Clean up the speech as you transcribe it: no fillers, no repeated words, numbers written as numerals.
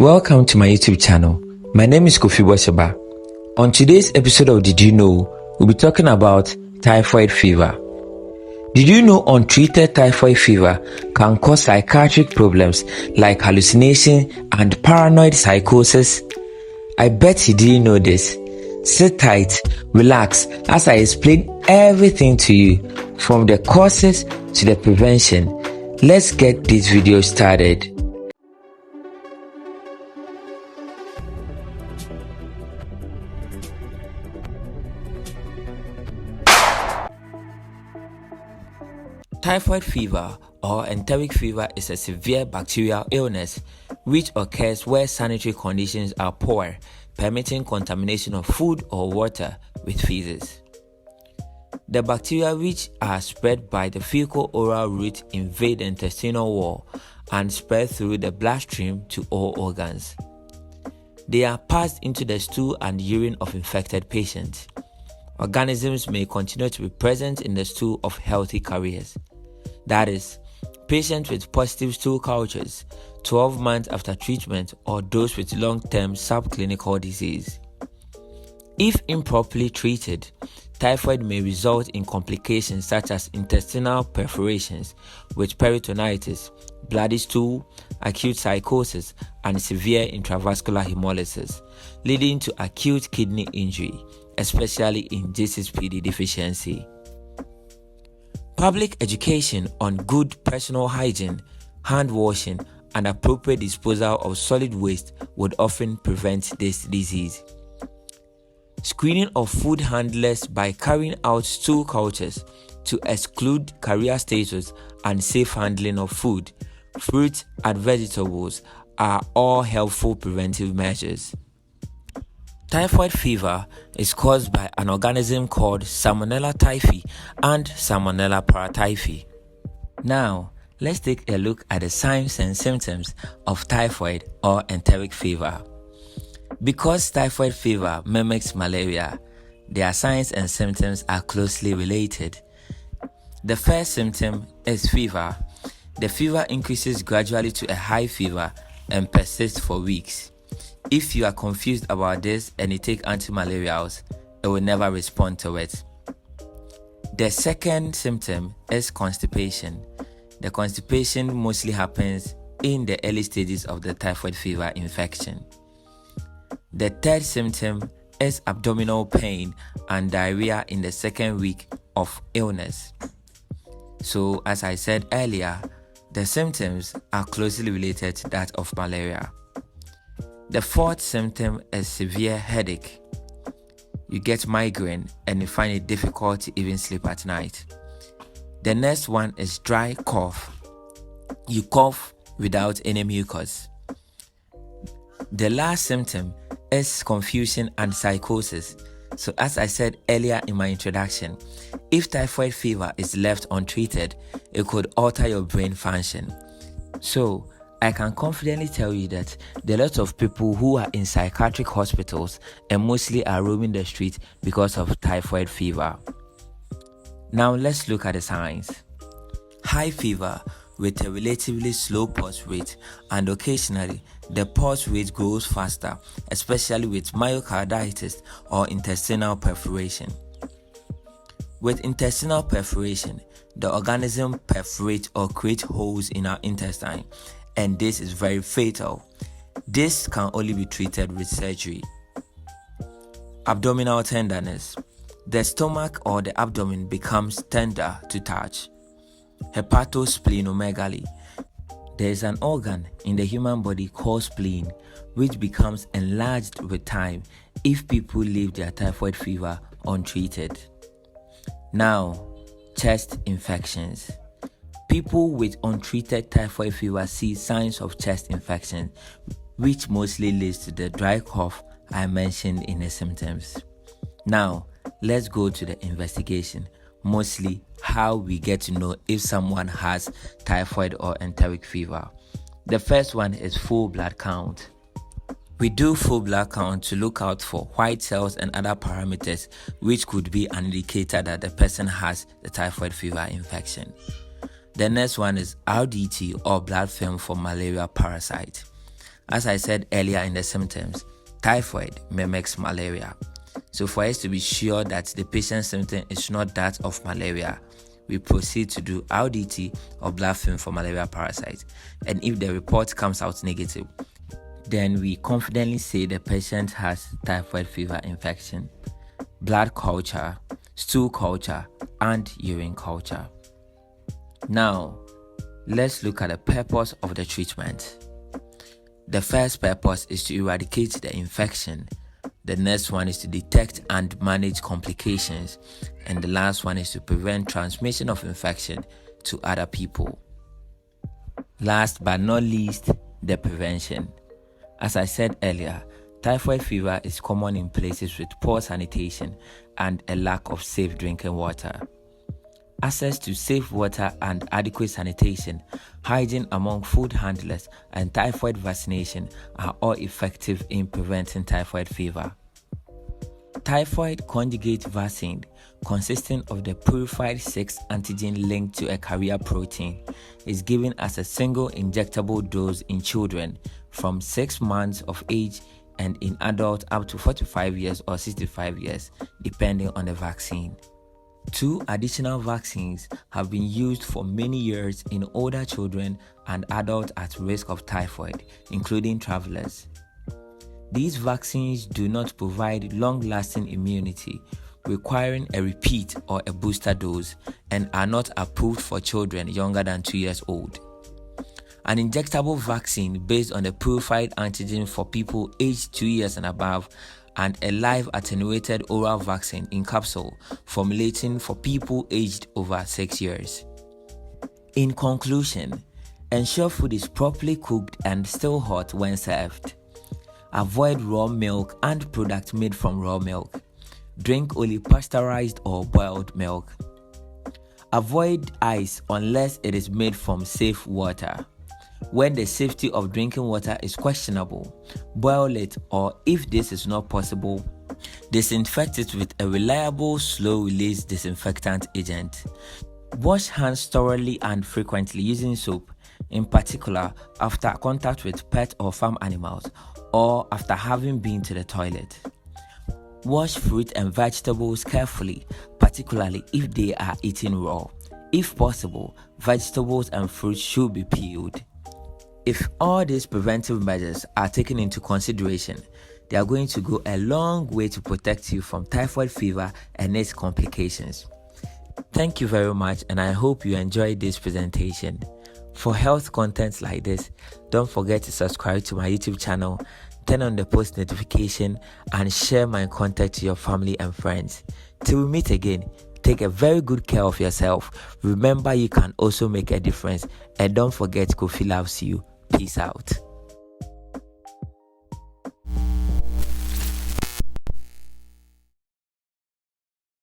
Welcome to my YouTube channel. My name is Kofi Bohyeba. On today's episode of Did You Know, we'll be talking about typhoid fever. Did you know untreated typhoid fever can cause psychiatric problems like hallucination and paranoid psychosis? I bet you didn't know this. Sit tight, relax as I explain everything to you, from the causes to the prevention. Let's get this video started. Typhoid fever or enteric fever is a severe bacterial illness which occurs where sanitary conditions are poor, permitting contamination of food or water with feces. The bacteria, which are spread by the fecal-oral route, invade the intestinal wall and spread through the bloodstream to all organs. They are passed into the stool and urine of infected patients. Organisms may continue to be present in the stool of healthy carriers. That is, patients with positive stool cultures 12 months after treatment or those with long-term subclinical disease. If improperly treated, typhoid may result in complications such as intestinal perforations with peritonitis, bloody stool, acute psychosis, and severe intravascular hemolysis, leading to acute kidney injury, especially in G6PD deficiency. Public education on good personal hygiene, hand washing, and appropriate disposal of solid waste would often prevent this disease. Screening of food handlers by carrying out stool cultures to exclude carrier status and safe handling of food, fruit, and vegetables are all helpful preventive measures. Typhoid fever is caused by an organism called Salmonella typhi and Salmonella paratyphi. Now, let's take a look at the signs and symptoms of typhoid or enteric fever. Because typhoid fever mimics malaria, their signs and symptoms are closely related. The first symptom is fever. The fever increases gradually to a high fever and persists for weeks. If you are confused about this and you take antimalarials, it will never respond to it. The second symptom is constipation. The constipation mostly happens in the early stages of the typhoid fever infection. The third symptom is abdominal pain and diarrhea in the second week of illness. So, as I said earlier, the symptoms are closely related to that of malaria. The fourth symptom is severe headache. You get migraine and you find it difficult to even sleep at night. The next one is dry cough. You cough without any mucus. The last symptom is confusion and psychosis. So as I said earlier in my introduction, if typhoid fever is left untreated, it could alter your brain function. So I can confidently tell you that there are lots of people who are in psychiatric hospitals and mostly are roaming the street because of typhoid fever. Now let's look at the signs. High fever with a relatively slow pulse rate, and occasionally the pulse rate grows faster, especially with myocarditis or intestinal perforation. With intestinal perforation, the organism perforates or creates holes in our intestine, and this is very fatal. This can only be treated with surgery. Abdominal tenderness. The stomach or the abdomen becomes tender to touch. Hepatosplenomegaly. There is an organ in the human body called spleen, which becomes enlarged with time if people leave their typhoid fever untreated. Now, chest infections. People with untreated typhoid fever see signs of chest infection, which mostly leads to the dry cough I mentioned in the symptoms. Now, let's go to the investigation, mostly how we get to know if someone has typhoid or enteric fever. The first one is full blood count. We do full blood count to look out for white cells and other parameters which could be an indicator that the person has the typhoid fever infection. The next one is RDT or blood film for malaria parasite. As I said earlier in the symptoms, typhoid mimics malaria. So for us to be sure that the patient's symptom is not that of malaria, we proceed to do RDT or blood film for malaria parasite. And if the report comes out negative, then we confidently say the patient has typhoid fever infection, blood culture, stool culture, and urine culture. Now, let's look at the purpose of the treatment. The first purpose is to eradicate the infection. The next one is to detect and manage complications. And the last one is to prevent transmission of infection to other people. Last but not least, the prevention. As I said earlier, typhoid fever is common in places with poor sanitation and a lack of safe drinking water. Access to safe water and adequate sanitation, hygiene among food handlers, and typhoid vaccination are all effective in preventing typhoid fever. Typhoid conjugate vaccine, consisting of the purified 6 antigen linked to a carrier protein, is given as a single injectable dose in children from 6 months of age and in adults up to 45 years or 65 years, depending on the vaccine. 2 additional vaccines have been used for many years in older children and adults at risk of typhoid, including travelers. These vaccines do not provide long-lasting immunity, requiring a repeat or a booster dose, and are not approved for children younger than 2 years old. An injectable vaccine based on the purified antigen for people aged 2 years and above, and a live attenuated oral vaccine in capsule formulating for people aged over 6 years. In conclusion, ensure food is properly cooked and still hot when served. Avoid raw milk and products made from raw milk. Drink only pasteurized or boiled milk. Avoid ice unless it is made from safe water. When the safety of drinking water is questionable, boil it, or if this is not possible, disinfect it with a reliable slow-release disinfectant agent. Wash hands thoroughly and frequently using soap, in particular after contact with pet or farm animals or after having been to the toilet. Wash fruit and vegetables carefully, particularly if they are eaten raw. If possible, vegetables and fruit should be peeled. If all these preventive measures are taken into consideration, they are going to go a long way to protect you from typhoid fever and its complications. Thank you very much, and I hope you enjoyed this presentation. For health content like this, don't forget to subscribe to my YouTube channel, turn on the post notification, and share my content to your family and friends. Till we meet again, take a very good care of yourself. Remember, you can also make a difference, and don't forget Kofi loves you. Peace out.